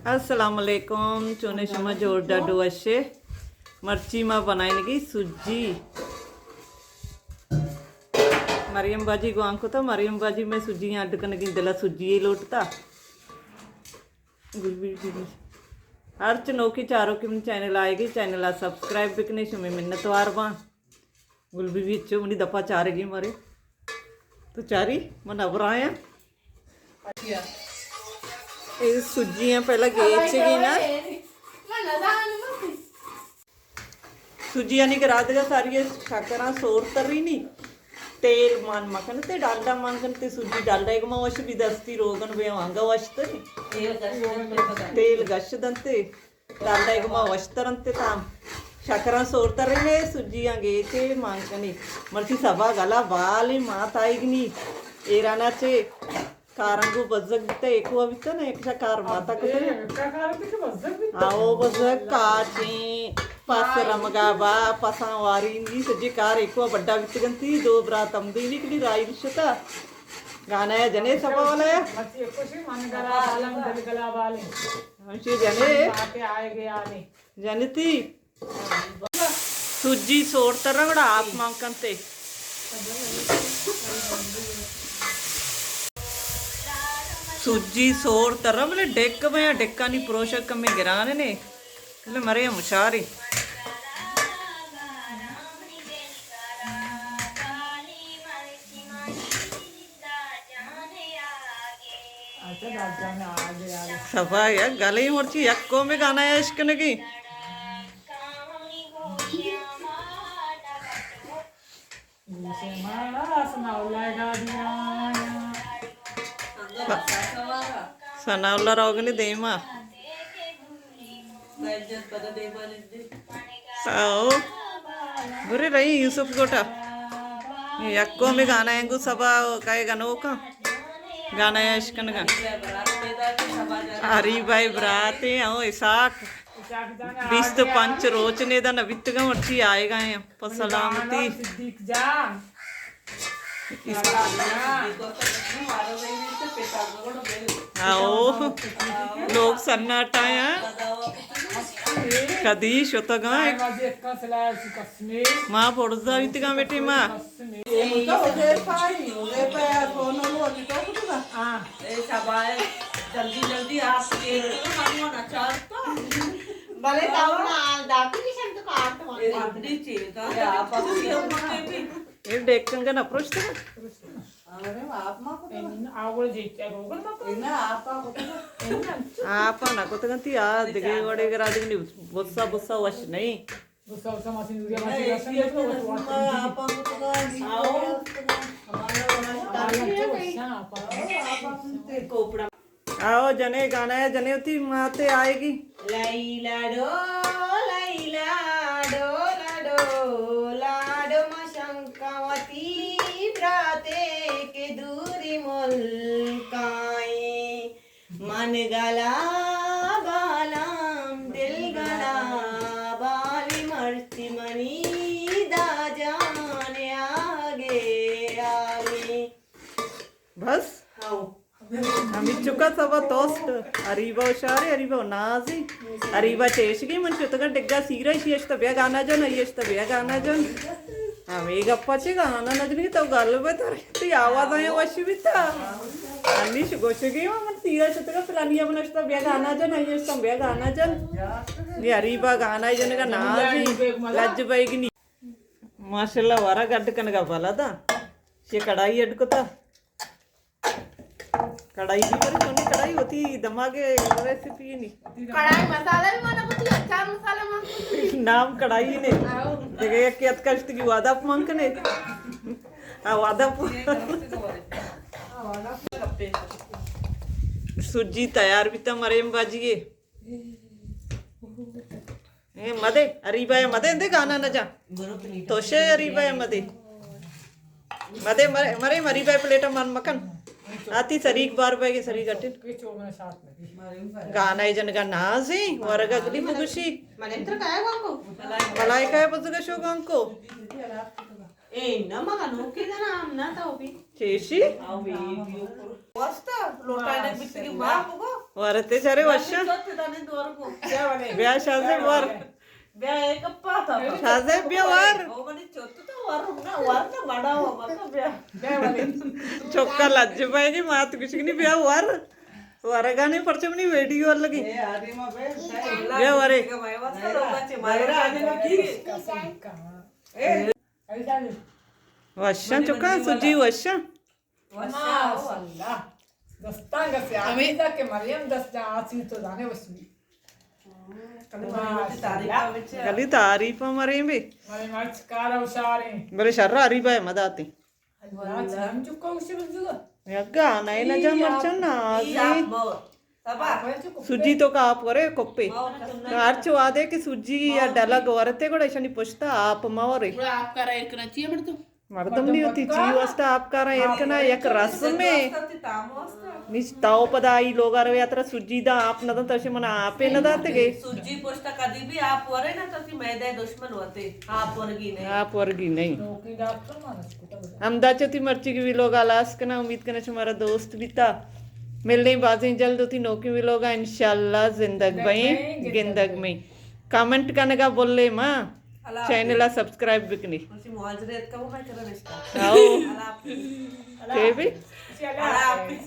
अस्सलामुअलैकुम चोने शमा जोर डाडो अशे मर्ची मा बनाएंगी सूजी मरियम बाजी को आंको तो मरियम बाजी में सूजी अड्डकन गिंदला सूजी लोटता हर चनोकी चारों की चैनल आएगी चैनल सब्सक्राइब बिकने शुमे मिन्नतवार बा गुलबी भी अच्छो मनी दफा चारेगी मारे तो चारी मन अब आया सूजियां पहला गेचगी ना सूजियां नहीं करा देगा सारी शक्कर सोर तरी नहीं तेल मान मखन ते डालडा मांगन ते सूजी डालडा एक वश भी दस्ती रोगन वे वांगा वश तो तेल गश दंते डालडा एक वश तरंते ताम शक्कर सोर तरी ने सूजियां गेचे मांगनी मर्ची सभा गला बाली मात आईगनी एराना चे कारांगू बजग ते एक वित्त ना एक कार माता को आओ बजग काची पास रमगाबा पसा वारी नी सजी कार एक बड्डा वित्त गंती दो ब्रात अमदी निकली राई विशता गाना है जने सभा वाला है हमशी जने जनती सूजी सोर तरह बड़ा आप मांगन ते सूजी सोर तरह बोले डेक में डेक्का नहीं प्रोशक में गिराने ने बोले मरे मुशारी सफा यार गले ही मुर्ची यक्को में गाना है इश्क ने की सनाउल्ला रोगनी देमा आओ बुरे रही यूसुफ गोटा यक्को में गाना है सबा काय गानो का गाना है इश्कन का हरी भाई बराते आओ इसाक 20 तो 5 रोचने दा नवित का मर्ची आएगा है पर सलामती आओ लोग सन्नाटा कदीश होता गाय माँ पड़ोसा इतनी बेटी माँ जल्दी जल्दी आप भले दाती की शब्द का आठ ये देखकर क्या अप्रोच था आप ना को तो गंती यार दिखे बड़े करा दिखनी बुस्सा बुस्सा वश नहीं आओ जने गाना है जने उती माते आएगी लैला डो लाडो लाडो मशंकावती ब्राते के दूरी मुल्काए मन गला बालाम दिल गला बाली मर्ची मनी दा जाने आगे आगे बस हमी चुका सवा तोस्ट अरीबा उशारे अरीबा नाजी अरीबा चेशगी मन चुतगा डिग्गा सीरा इश तबिया गाना जन इश तबिया गाना जन हमें गप्पाचे गाना नजनी तो गल बतर ती आवाज आया वशी बिता अन्नी शुगोशगी मन सीरा चुतगा फलानिया मन इश तबिया गाना जन इश तबिया गाना जन ये अरीबा गाना जन का नाजी लज बैगनी माशाल्लाह वारा गड्ड कनगा वाला था ये कढ़ाई अटकता कढ़ाई भी करी सोनी कढ़ाई होती दमागे रेसिपी नहीं कढ़ाई मसाला भी माना कुछ अच्छा मसाला मांग नाम कढ़ाई ने देखे एक कित कष्ट की वादा मंक ने आ वादा सूजी तैयार भी तो मरेम बाजी ए मदे अरीबा मदे दे गाना न जा तोशे अरीबा मदे मदे मरे मरीबा प्लेटा मान मकन आती सरीक बार बागे सरी गट्टे गाना जन का नाजी वरगा गली बुगुशी मनेंत्र काय गांको मलाई काय बुजुगा शो गांको ना मगनो के नाम ना था भी చేసి वस्ता लोटाने बिट्टी मां को వరతే సరే వర్ష दाने द्वार को क्या वाले బ్యా షాజే వర్ ब्या एक पाता షాజే బ్యా వర్ ओ बनी चोत तो वार ना बड़ा हो मका ब्या वाले చొక్కా లజ్జపోయి మాత కుచుకుని బ్యా వర్ వరగానే పరిచయం నీ వేడికి వాళ్ళకి బ్యా వరే वस्ता लोगाचे मायरा आने लगी వర్ష చొక్కా సుజీ వర్ష Maşallah. Dastan gasi. Amiza ke Mariam dastan asin to dane wasmi. గలి తారీఫ మరేంబి Mari march kara usare. బరే షర్ర అరిబాయ్ మదాతి Allah cham chukka ushibuzuga. యగ్గా నైన జమర్చన్న ई आप मो सबा సుజీ తో కాప్ करे కొప్పే ఆర్చు ఆదే కి సుజీ या डलग वरते కూడా ఇషని పుష్త ఆప్ మవరే थोड़ा आप करा एक ना चाहिए मर्द मर्दम नहीं होती जी वस्ता आपका एकना एक रस में तामोस्ता निस्ताव पदाई लोगार यात्रा सुजी दा आप नदा तसे मना आपे नदा ते सुजी पोस्टा कधी भी आप वरे ना तर ती मैदा दुश्मन होते आप वर्गी नाही आप वर्गी नहीं Noki doctor manas kuta. हमदाचे ती मर्ची की भी लोग आलास के ना उम्मीद करना हमारा दोस्त भी था मिलने बातें जल्द होती नौकरी भी लोग इंशाल्लाह जिंदग में कमेंट करने का बोल ले माँ चैनल सब्सक्राइब भी कनी मुझे मुहाजरत का वो काय करन इसका आओ अल्लाह के भी हाफिज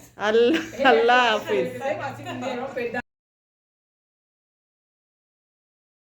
अल्लाह हाफिज Sai masin nero peda